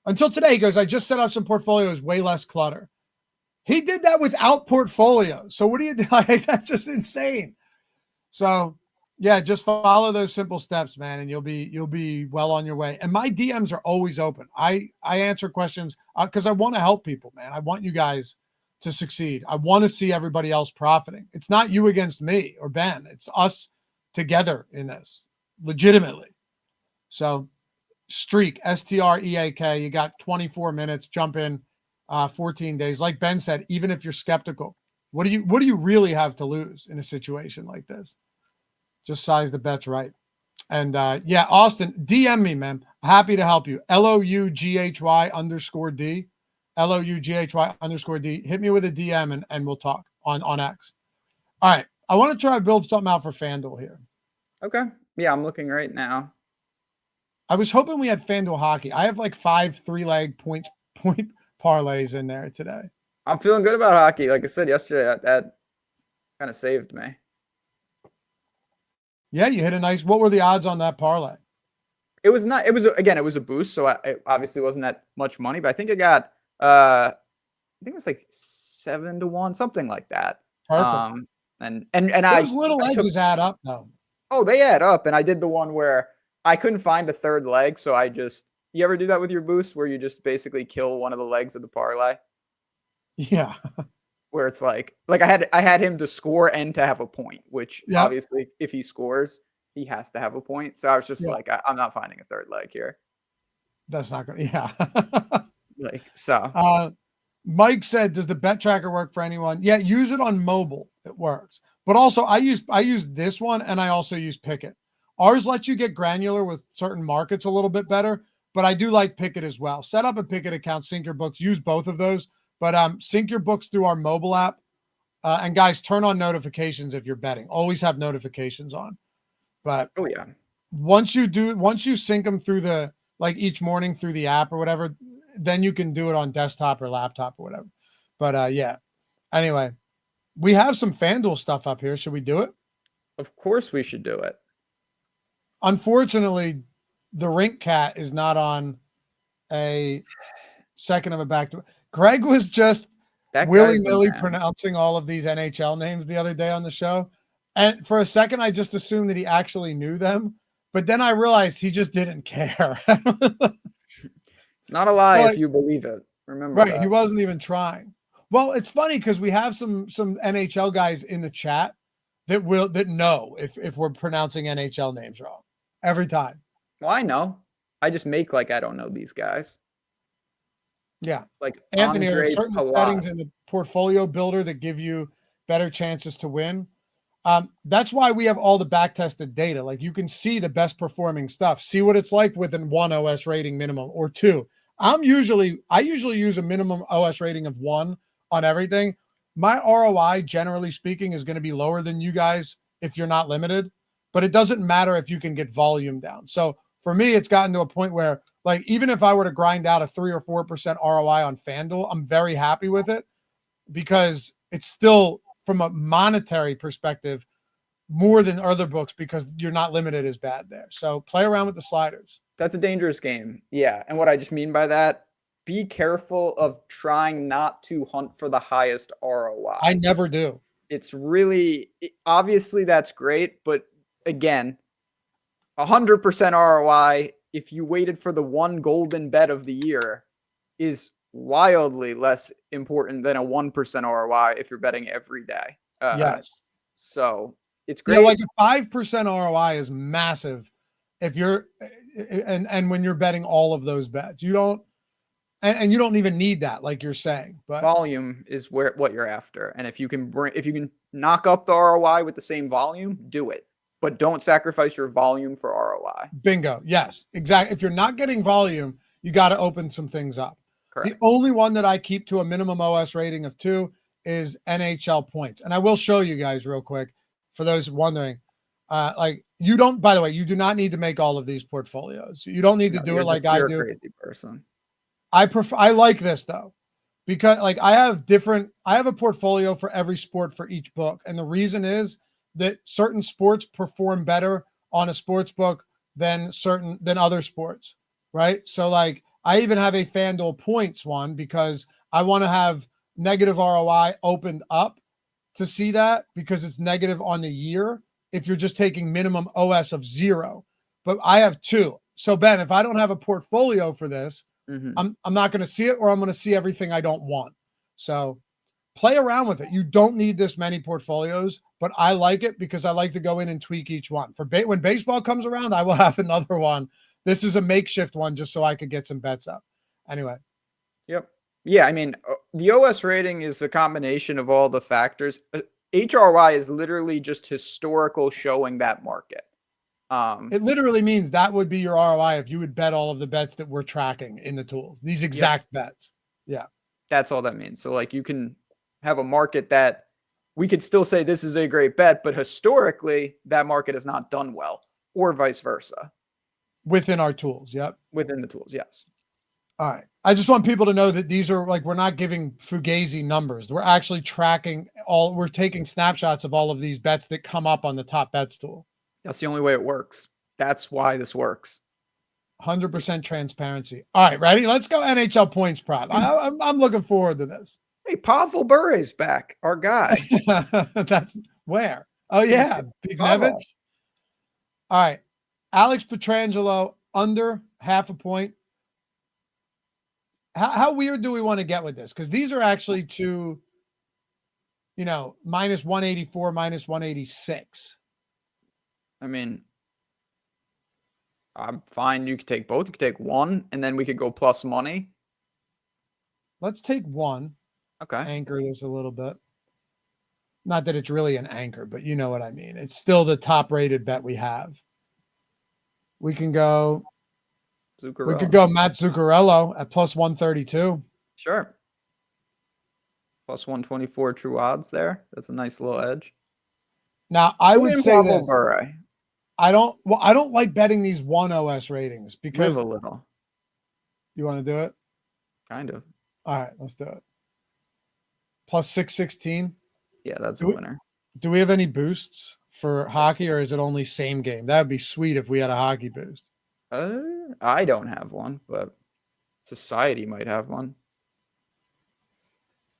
Speaker 1: Until today, he goes, I just set up some portfolios, way less clutter. He did that without portfolios. So what do you do? Like, that's just insane. So Yeah, just follow those simple steps, man, and you'll be well on your way. And my DMs are always open. I answer questions because I want to help people, man. I want you guys to succeed. I want to see everybody else profiting. It's not you against me or Ben. It's us together in this, legitimately. So Streak, STREAK. You got 24 minutes. Jump in, 14 days. Like Ben said, even if you're skeptical, what do you really have to lose in a situation like this? Just size the bets right. And yeah, Austin, DM me, man. Happy to help you. LOUGHY_D. LOUGHY_D. Hit me with a DM and we'll talk on X. All right. I want to try to build something out for FanDuel here.
Speaker 2: Okay. Yeah, I'm looking right now.
Speaker 1: I was hoping we had FanDuel hockey. I have like 5 3-leg point parlays in there today.
Speaker 2: I'm feeling good about hockey. Like I said yesterday, that kind of saved me.
Speaker 1: Yeah, you hit a nice. What were the odds on that parlay?
Speaker 2: It was not. It was again. It was a boost, so it obviously wasn't that much money. But I think it got. I think it was like 7-1, something like that.
Speaker 1: Perfect.
Speaker 2: And
Speaker 1: those little edges add up, though.
Speaker 2: Oh, they add up. And I did the one where I couldn't find a third leg, so I just. You ever do that with your boost, where you just basically kill one of the legs of the parlay?
Speaker 1: Yeah.
Speaker 2: Where it's like I had him to score and to have a point, which obviously if he scores, he has to have a point. So I was just like, I'm not finding a third leg here.
Speaker 1: That's not good. Yeah.
Speaker 2: Like, so.
Speaker 1: Mike said, does the bet tracker work for anyone? Yeah, use it on mobile. It works. But also I use this one and I also use Pickett. Ours lets you get granular with certain markets a little bit better, but I do like Pickett as well. Set up a Pickett account, sync your books, use both of those. But sync your books through our mobile app. And guys, turn on notifications if you're betting. Always have notifications on. But
Speaker 2: oh yeah,
Speaker 1: once you sync them through the like each morning through the app or whatever, then you can do it on desktop or laptop or whatever. But yeah. Anyway, we have some FanDuel stuff up here. Should we do it?
Speaker 2: Of course we should do it.
Speaker 1: Unfortunately, the Rink Cat is not on a second of a back to. Greg was just willy-nilly pronouncing all of these NHL names the other day on the show. And for a second, I just assumed that he actually knew them. But then I realized he just didn't care.
Speaker 2: It's not a lie if you believe it. Remember
Speaker 1: right.
Speaker 2: that.
Speaker 1: He wasn't even trying. Well, it's funny because we have some NHL guys in the chat that know if we're pronouncing NHL names wrong every time.
Speaker 2: Well, I know. I just make like I don't know these guys.
Speaker 1: Yeah.
Speaker 2: Like
Speaker 1: Anthony, are there certain settings in the portfolio builder that give you better chances to win? That's why we have all the back-tested data. Like you can see the best performing stuff. See what it's like with an 1 OS rating minimum or 2. I usually use a minimum OS rating of 1 on everything. My ROI, generally speaking, is going to be lower than you guys if you're not limited, but it doesn't matter if you can get volume down. So for me, it's gotten to a point where like, even if I were to grind out a 3 or 4% ROI on FanDuel, I'm very happy with it because it's still, from a monetary perspective, more than other books because you're not limited as bad there. So play around with the sliders.
Speaker 2: That's a dangerous game. Yeah. And what I just mean by that, be careful of trying not to hunt for the highest ROI.
Speaker 1: I never do.
Speaker 2: It's really, obviously that's great. But again, 100% ROI, if you waited for the one golden bet of the year, is wildly less important than a 1% ROI if you're betting every day.
Speaker 1: Yes.
Speaker 2: So it's great.
Speaker 1: Yeah, like a 5% ROI is massive if you're and when you're betting all of those bets. You don't and you don't even need that, like you're saying. But
Speaker 2: volume is what you're after. And if you can knock up the ROI with the same volume, do it. But don't sacrifice your volume for ROI.
Speaker 1: Bingo. Yes, exactly. If you're not getting volume, you got to open some things up.
Speaker 2: Correct.
Speaker 1: The only one that I keep to a minimum OS rating of 2 is NHL points. And I will show you guys real quick for those wondering. Like you don't, by the way, you do not need to make all of these portfolios. You don't need to do it like I do.
Speaker 2: You're a crazy person.
Speaker 1: I like this though, because like I have a portfolio for every sport for each book. And the reason is that certain sports perform better on a sports book than other sports. Right. So like I even have a FanDuel points one because I want to have negative ROI opened up to see that because it's negative on the year if you're just taking minimum OS of 0. But I have 2. So Ben, if I don't have a portfolio for this, I'm not going to see it, or I'm going to see everything I don't want. So play around with it. You don't need this many portfolios, but I like it because I like to go in and tweak each one. For when baseball comes around, I will have another one. This is a makeshift one just so I could get some bets up. Anyway.
Speaker 2: Yep. Yeah, I mean, the OS rating is a combination of all the factors. HRY is literally just historical showing that market.
Speaker 1: It literally means that would be your ROI if you would bet all of the bets that we're tracking in the tools. These exact bets. Yeah.
Speaker 2: That's all that means. So like you can have a market that we could still say this is a great bet, but historically that market has not done well, or vice versa.
Speaker 1: Within our tools. Yep.
Speaker 2: Within the tools. Yes.
Speaker 1: All right. I just want people to know that these are like, we're not giving Fugazi numbers. We're actually tracking we're taking snapshots of all of these bets that come up on the top bets tool.
Speaker 2: That's the only way it works. That's why this works.
Speaker 1: 100% transparency. All right, ready? Let's go NHL points prop. I'm looking forward to this.
Speaker 2: Hey, Pavel Bure's back, our guy.
Speaker 1: That's where? Oh, yeah. Bignevich. All right. Alex Pietrangelo under 0.5 point. How weird do we want to get with this? Because these are actually two, minus 184, minus 186.
Speaker 2: I mean, I'm fine. You could take both. You could take one, and then we could go plus money.
Speaker 1: Let's take one.
Speaker 2: Okay.
Speaker 1: Anchor this a little bit. Not that it's really an anchor, but you know what I mean. It's still the top rated bet we have. We can go.
Speaker 2: Zuccarello.
Speaker 1: We could go Matt Zuccarello at plus 132.
Speaker 2: Sure. Plus 124 true odds there. That's a nice little edge.
Speaker 1: Now I would say
Speaker 2: Pavel
Speaker 1: this.
Speaker 2: Bure.
Speaker 1: I don't like betting these 1 OS ratings because
Speaker 2: live a little.
Speaker 1: You want to do it?
Speaker 2: Kind of.
Speaker 1: All right, let's do it. Plus 616.
Speaker 2: Yeah, that's a winner.
Speaker 1: Do we have any boosts for hockey, or is it only same game? That would be sweet if we had a hockey boost.
Speaker 2: I don't have one, but society might have one.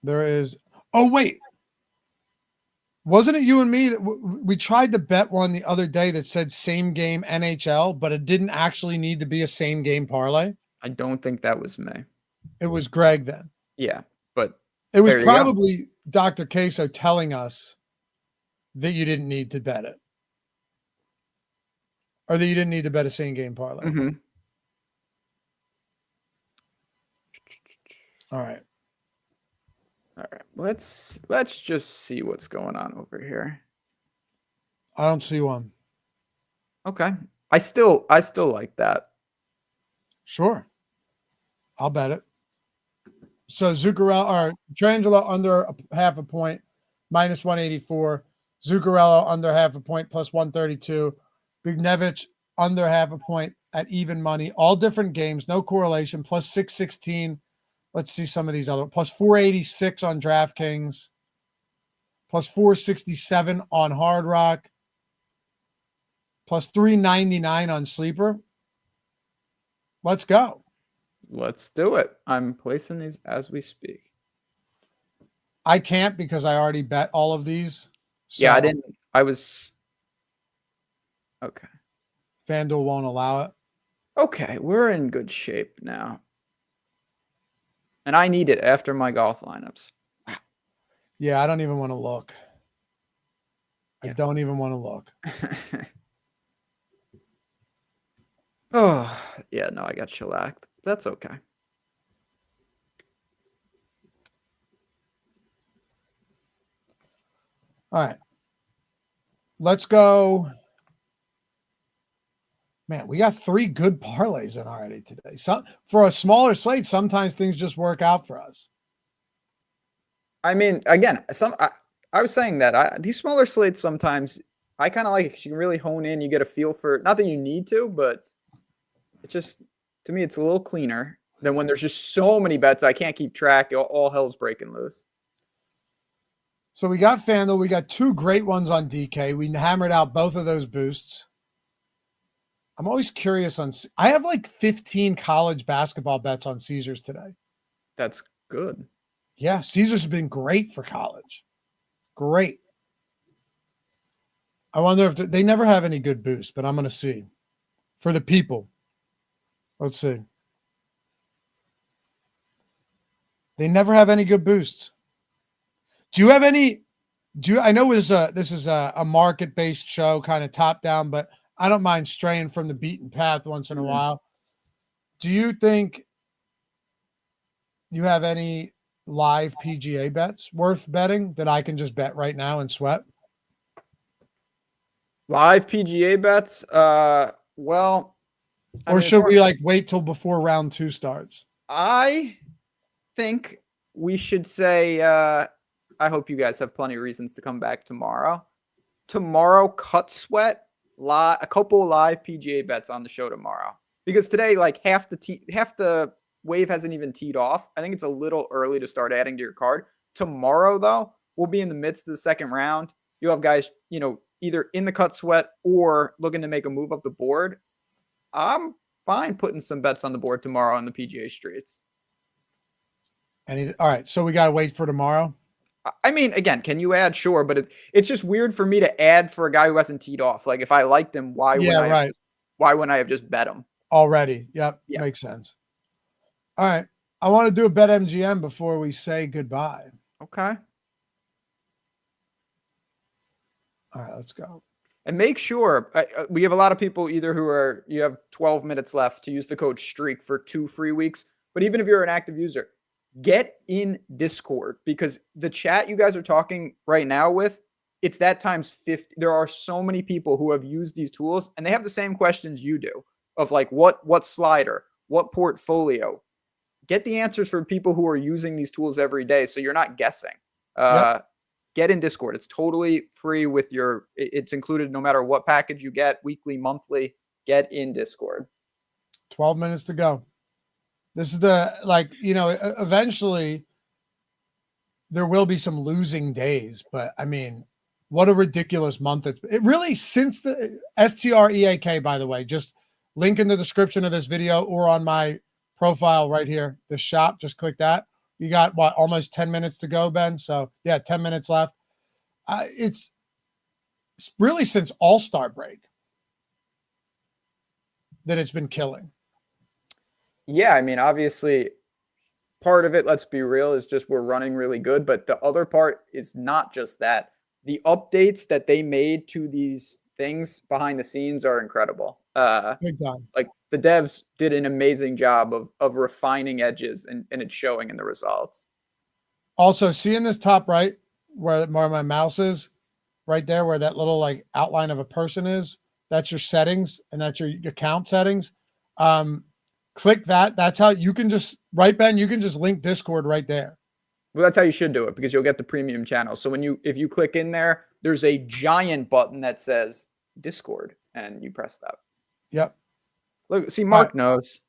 Speaker 1: There is. Oh, wait. Wasn't it you and me that we tried to bet one the other day that said same game NHL, but it didn't actually need to be a same game parlay?
Speaker 2: I don't think that was me.
Speaker 1: It was Greg then.
Speaker 2: Yeah, but
Speaker 1: it was probably Dr. Queso telling us that you didn't need to bet it. Or that you didn't need to bet a same game parlay.
Speaker 2: Mm-hmm.
Speaker 1: All right.
Speaker 2: All right. Let's just see what's going on over here.
Speaker 1: I don't see one.
Speaker 2: Okay. I still like that.
Speaker 1: Sure. I'll bet it. So Zuccarello or Pietrangelo under 0.5 point, minus 184. Zuccarello under 0.5 point, plus 132. Bignevich under 0.5 point at even money. All different games, no correlation. Plus 616. Let's see some of these other. Plus 486 on DraftKings. Plus 467 on Hard Rock. Plus 399 on Sleeper. Let's go.
Speaker 2: Let's do it. I'm placing these as we speak.
Speaker 1: I can't because I already bet all of these.
Speaker 2: So yeah, I didn't. I was. Okay.
Speaker 1: FanDuel won't allow it.
Speaker 2: Okay, we're in good shape now. And I need it after my golf lineups. Wow.
Speaker 1: Yeah, I don't even want to look. I don't even want to look.
Speaker 2: Oh, yeah, no, I got shellacked. That's okay.
Speaker 1: All right. Let's go. Man, we got 3 good parlays in already today. For a smaller slate, sometimes things just work out for us.
Speaker 2: I mean, again, I was saying that these smaller slates sometimes I kind of like it because you can really hone in. You get a feel for, not that you need to, but it's just, to me, it's a little cleaner than when there's just so many bets I can't keep track. All hell's breaking loose.
Speaker 1: So we got FanDuel. We got 2 great ones on DK. We hammered out both of those boosts. I'm always curious I have like 15 college basketball bets on Caesars today.
Speaker 2: That's good.
Speaker 1: Yeah, Caesars has been great for college. Great. I wonder if they never have any good boosts, but I'm going to see for the people. Let's see. They never have any good boosts. Do you have any? I know this is a market-based show, kind of top down, but I don't mind straying from the beaten path once in a while. Do you think you have any live PGA bets worth betting that I can just bet right now and sweat?
Speaker 2: Live PGA bets? Well,
Speaker 1: or should we like wait till before round 2 starts?
Speaker 2: I think we should say, I hope you guys have plenty of reasons to come back tomorrow. Tomorrow, cut sweat, a couple live PGA bets on the show tomorrow. Because today, like half the wave hasn't even teed off. I think it's a little early to start adding to your card. Tomorrow, though, we'll be in the midst of the second round. You'll have guys, either in the cut sweat or looking to make a move up the board. I'm fine putting some bets on the board tomorrow on the PGA streets.
Speaker 1: All right, so we got to wait for tomorrow?
Speaker 2: I mean, again, can you add? Sure, but it's just weird for me to add for a guy who hasn't teed off. Like, if I liked him, why wouldn't I have just bet him?
Speaker 1: Already. Yep, makes sense. All right, I want to do a BetMGM before we say goodbye.
Speaker 2: Okay.
Speaker 1: All right, let's go.
Speaker 2: And make sure, we have a lot of people either you have 12 minutes left to use the code STREAK for 2 free weeks. But even if you're an active user, get in Discord, because the chat you guys are talking right now with, it's that times 50. There are so many people who have used these tools and they have the same questions you do of like, what slider, what portfolio. Get the answers from people who are using these tools every day, so you're not guessing. Get in Discord. It's totally free it's included no matter what package you get, weekly, monthly. Get in Discord.
Speaker 1: 12 minutes to go. This is eventually there will be some losing days, but I mean, what a ridiculous month. It really, since the STREAK, by the way, just link in the description of this video or on my profile right here, the shop, just click that. You got almost 10 minutes to go, Ben. So yeah, 10 minutes left. It's really since All-Star break that it's been killing.
Speaker 2: Yeah, I mean, obviously, part of it, let's be real, is just we're running really good. But the other part is not just that. The updates that they made to these things behind the scenes are incredible.
Speaker 1: Big time.
Speaker 2: Like, the devs did an amazing job of refining edges, and it's showing in the results.
Speaker 1: Also, see in this top right where my mouse is, right there where that little like outline of a person is, that's your settings and that's your account settings. Click that. That's how you can just, right, Ben, you can just link Discord right there.
Speaker 2: Well, that's how you should do it, because you'll get the premium channel. So if you click in there, there's a giant button that says Discord, and you press that.
Speaker 1: Yep.
Speaker 2: Look, see, Mark knows.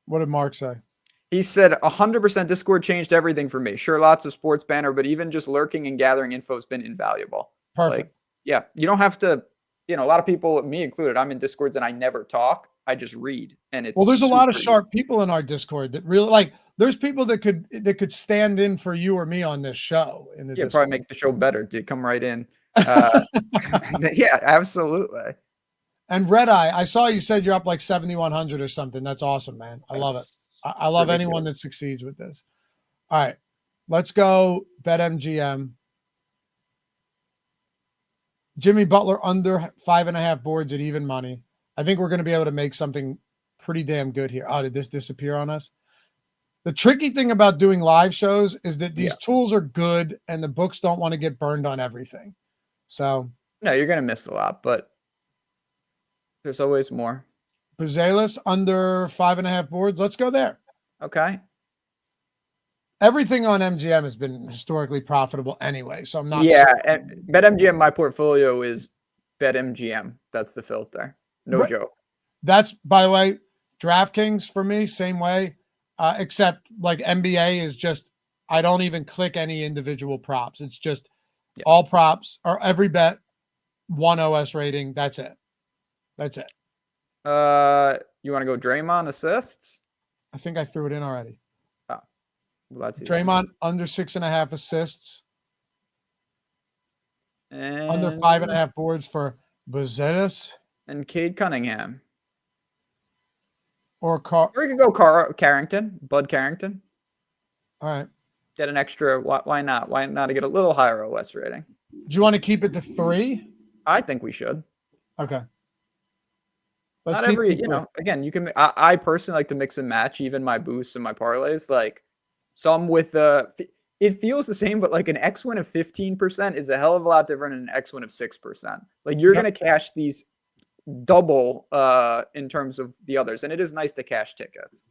Speaker 1: What did Mark say?
Speaker 2: He said 100% Discord changed everything for me. Sure, lots of sports banner, but even just lurking and gathering info has been invaluable.
Speaker 1: Perfect.
Speaker 2: You don't have to, a lot of people, me included, I'm in Discords and I never talk. I just read, and it's
Speaker 1: there's a lot of sharp people in our Discord that really there's people that could stand in for you or me on this show in the Discord.
Speaker 2: Probably make the show better. Dude, come right in. Yeah, absolutely.
Speaker 1: And Red Eye, I saw you said you're up like 7,100 or something. That's awesome, man. I love it. I love anyone that succeeds with this. All right, let's go BetMGM. Jimmy Butler under 5.5 boards at even money. I think we're going to be able to make something pretty damn good here. Oh, did this disappear on us? The tricky thing about doing live shows is that these tools are good and the books don't want to get burned on everything. So
Speaker 2: no, you're going to miss a lot, but there's always more.
Speaker 1: Buzelis under 5.5 boards. Let's go there.
Speaker 2: Okay.
Speaker 1: Everything on MGM has been historically profitable anyway, so I'm not.
Speaker 2: Yeah, and BetMGM, my portfolio is BetMGM. That's the filter. No joke.
Speaker 1: That's, by the way, DraftKings for me, same way, except like NBA is just, I don't even click any individual props. It's just all props or every bet, 1 OS rating. That's it. That's it.
Speaker 2: You want to go Draymond assists?
Speaker 1: I think I threw it in already.
Speaker 2: Oh, well, that's
Speaker 1: Draymond under 6.5 assists. Under 5.5 boards for Bazetis
Speaker 2: and Cade Cunningham.
Speaker 1: or
Speaker 2: Or we could go Carrington, Bud Carrington.
Speaker 1: All right.
Speaker 2: Get an extra. Why not? Why not get a little higher OS rating?
Speaker 1: Do you want to keep it to 3?
Speaker 2: I think we should.
Speaker 1: Okay.
Speaker 2: Not every, again, you can. I personally like to mix and match even my boosts and my parlays. Like some with it feels the same, but like an X win of 15% is a hell of a lot different than an X win of 6%. Like you're gonna cash these double in terms of the others, and it is nice to cash tickets.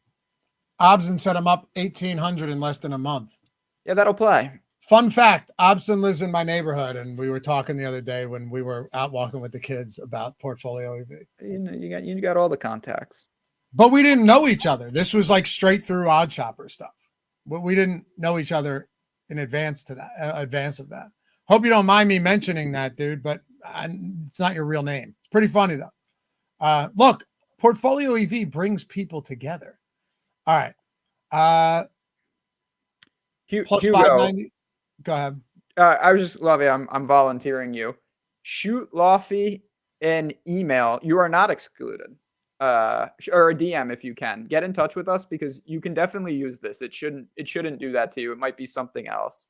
Speaker 1: Obson set him up 1,800 in less than a month.
Speaker 2: Yeah, that'll play.
Speaker 1: Fun fact, Obson lives in my neighborhood, and we were talking the other day when we were out walking with the kids about PortfolioEV.
Speaker 2: You got all the contacts.
Speaker 1: But we didn't know each other. This was like straight through OddsShopper stuff. But we didn't know each other in advance of that. Hope you don't mind me mentioning that, dude, but it's not your real name. It's pretty funny, though. Look, PortfolioEV brings people together. All right. Plus
Speaker 2: Hugo,
Speaker 1: 590. Go ahead.
Speaker 2: I was just, Lovey, I'm volunteering you. Shoot Lofty an email. You are not excluded. Or a DM if you can. Get in touch with us because you can definitely use this. It shouldn't do that to you. It might be something else.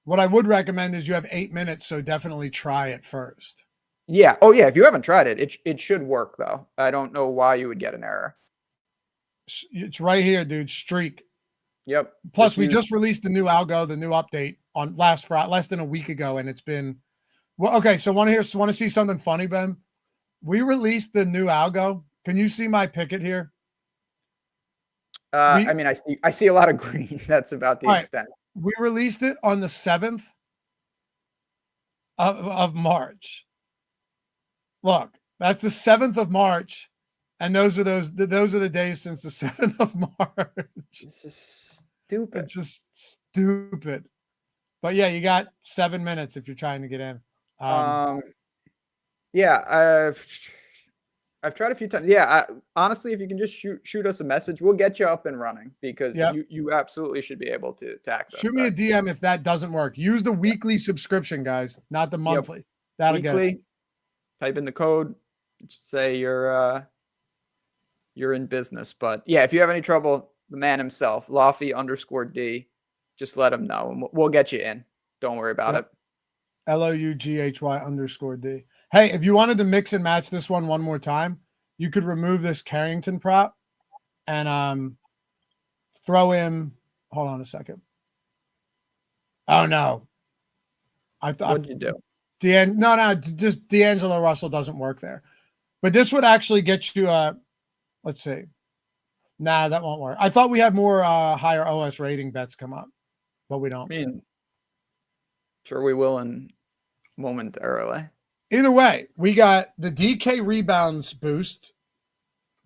Speaker 1: What I would recommend is you have 8 minutes, so definitely try it first.
Speaker 2: Yeah. Oh, yeah. If you haven't tried it, it should work, though. I don't know why you would get an error.
Speaker 1: It's right here, dude. Streak.
Speaker 2: Yep.
Speaker 1: Plus, we just released the new algo, the new update on less than a week ago, and it's been well. Okay, so want to see something funny, Ben? We released the new algo. Can you see my picket here?
Speaker 2: I mean, I see a lot of green. That's about the extent.
Speaker 1: We released it on the 7th of March. Look, that's the 7th of March, and those are the days since the 7th of March.
Speaker 2: This is stupid.
Speaker 1: It's just stupid. But yeah, you got 7 minutes if you're trying to get in.
Speaker 2: Yeah, I've tried a few times. Yeah, honestly, if you can just shoot us a message, we'll get you up and running because you absolutely should be able to access.
Speaker 1: Shoot me a DM if that doesn't work. Use the weekly subscription, guys, not the monthly. Yep. That'll
Speaker 2: weekly,
Speaker 1: get it.
Speaker 2: Type in the code. Just say you're in business. But yeah, if you have any trouble, the man himself, Lofty_D, just let him know and we'll get you in. Don't worry about it.
Speaker 1: LOUGHY_D. Hey, if you wanted to mix and match this one more time, you could remove this Carrington prop and throw in. Hold on a second. Oh no!
Speaker 2: What'd you do?
Speaker 1: Just D'Angelo Russell doesn't work there. But this would actually get you let's see. Nah, that won't work. I thought we had more higher OS rating bets come up, but we don't.
Speaker 2: I mean, sure we will in momentarily.
Speaker 1: Either way, we got the DK rebounds boost.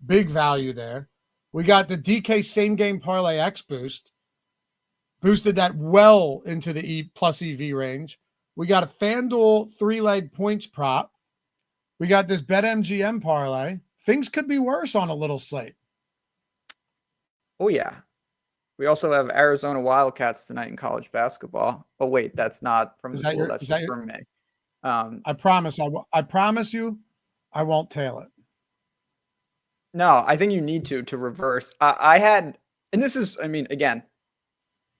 Speaker 1: Big value there. We got the DK same game parlay X boost. Boosted that well into the E plus EV range. We got a FanDuel 3-leg points prop. We got this BetMGM parlay. Things could be worse on a little slate.
Speaker 2: Oh, yeah. We also have Arizona Wildcats tonight in college basketball. Oh, wait, that's not from the school. That's just from me.
Speaker 1: I promise you, I won't tail it.
Speaker 2: No, I think you need to reverse. I had, and this is, I mean, again,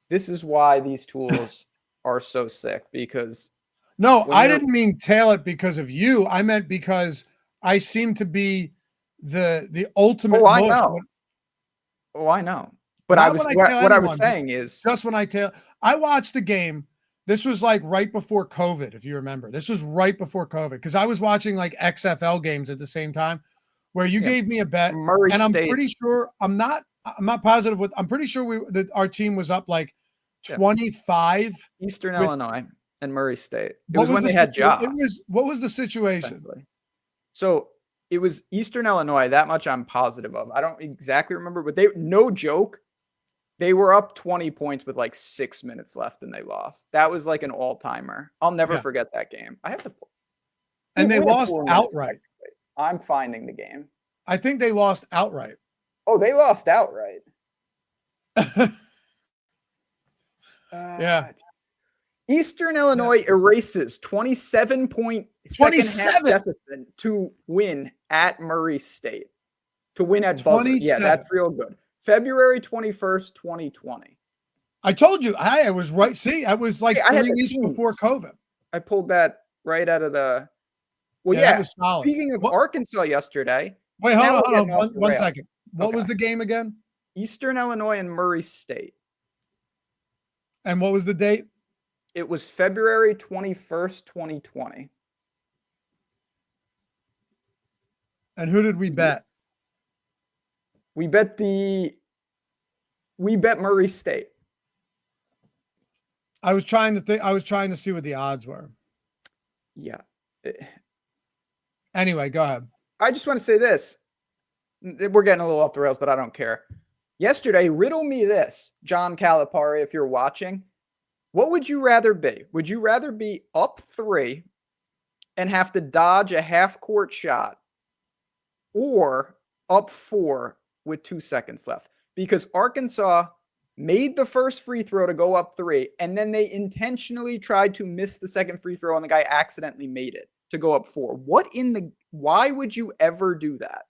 Speaker 2: this is why these tools are so sick because.
Speaker 1: No, I didn't mean tail it because of you. I meant because I seem to be the ultimate.
Speaker 2: Oh, I know. I know. But what I was saying is
Speaker 1: just when I watched the game. This was like right before COVID, if you remember. This was right before COVID because I was watching like XFL games at the same time where you gave me a bet.
Speaker 2: Murray
Speaker 1: and
Speaker 2: State.
Speaker 1: I'm pretty sure I'm not positive I'm pretty sure our team was up like 25.
Speaker 2: Eastern Illinois and Murray State. It was when they had Ja.
Speaker 1: What was the situation?
Speaker 2: So it was Eastern Illinois. That much I'm positive of. I don't exactly remember, but no joke. They were up 20 points with like 6 minutes left and they lost. That was like an all-timer. I'll never forget that game. I have to.
Speaker 1: And they lost outright.
Speaker 2: I'm finding the game.
Speaker 1: I think they lost outright.
Speaker 2: Oh, they lost outright.
Speaker 1: Yeah.
Speaker 2: Eastern Illinois erases 27-point second half deficit to win at Murray State. To win at buzzer. Yeah, that's real good. February 21st, 2020.
Speaker 1: I told you. I was right. See, I was like 3 weeks before COVID.
Speaker 2: I pulled that right out of the. Well,
Speaker 1: that was solid.
Speaker 2: Speaking of Arkansas yesterday.
Speaker 1: Wait, hold on. One second. What was the game again?
Speaker 2: Eastern Illinois and Murray State.
Speaker 1: And what was the date?
Speaker 2: It was February 21st, 2020.
Speaker 1: And who did we bet?
Speaker 2: We bet Murray State.
Speaker 1: I was trying to see what the odds were.
Speaker 2: Yeah.
Speaker 1: Anyway, go ahead.
Speaker 2: I just want to say this. We're getting a little off the rails, but I don't care. Yesterday, riddle me this, John Calipari, if you're watching. What would you rather be? Would you rather be up 3 and have to dodge a half-court shot, or up 4 with 2 seconds left? Because Arkansas made the first free throw to go up 3, and then they intentionally tried to miss the second free throw, and the guy accidentally made it to go up 4. Why would you ever do that?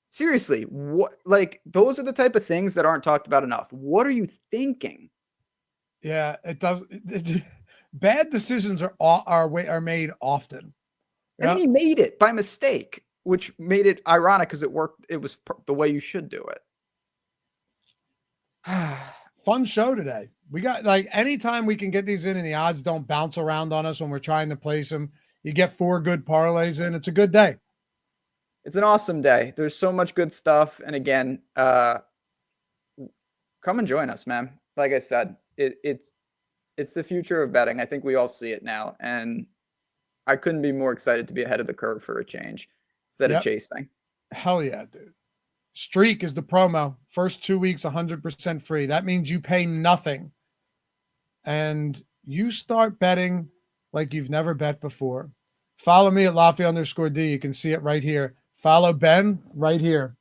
Speaker 2: Seriously, those are the type of things that aren't talked about enough. What are you thinking?
Speaker 1: Yeah, it does. Bad decisions are made often.
Speaker 2: And he made it by mistake, which made it ironic because it worked. It was the way you should do it.
Speaker 1: Fun show today. We got anytime we can get these in and the odds don't bounce around on us when we're trying to place them. You get 4 good parlays in. It's a good day.
Speaker 2: It's an awesome day. There's so much good stuff. And again, come and join us, man. Like I said, it's the future of betting. I think we all see it now. And I couldn't be more excited to be ahead of the curve for a change instead of chasing.
Speaker 1: Hell yeah, dude. Streak is the promo. First 2 weeks, 100% free. That means you pay nothing. And you start betting like you've never bet before. Follow me at Lafayette_D. You can see it right here. Follow Ben right here.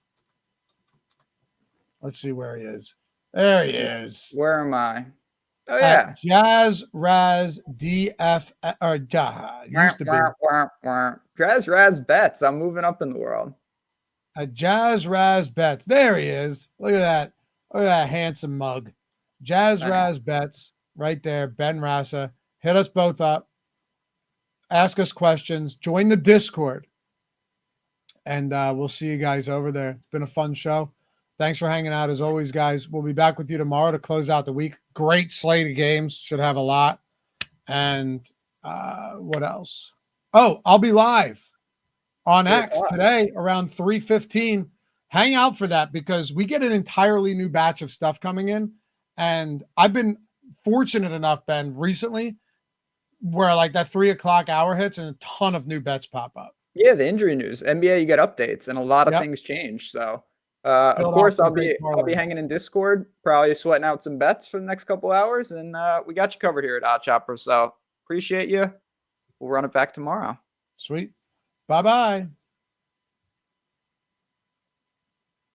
Speaker 1: Let's see where he is. There he is.
Speaker 2: Where am I? Oh, yeah.
Speaker 1: Jazz Raz DF or used to be.
Speaker 2: Jazz Raz Bets. I'm moving up in the world.
Speaker 1: Jazz Raz Bets. There he is. Look at that. Look at that handsome mug. Jazz Raz Bets right there. Ben Rasa. Hit us both up. Ask us questions. Join the Discord. And we'll see you guys over there. It's been a fun show. Thanks for hanging out as always, guys. We'll be back with you tomorrow to close out the week. Great slate of games. Should have a lot. And what else? Oh, I'll be live on X today around 3:15. Hang out for that because we get an entirely new batch of stuff coming in. And I've been fortunate enough, Ben, recently where that 3 o'clock hour hits and a ton of new bets pop up.
Speaker 2: Yeah, the injury news. NBA, you get updates and a lot of things change. So of course, I'll be hanging in Discord, probably sweating out some bets for the next couple hours, and we got you covered here at OddsShopper. So appreciate you. We'll run it back tomorrow.
Speaker 1: Sweet. Bye-bye.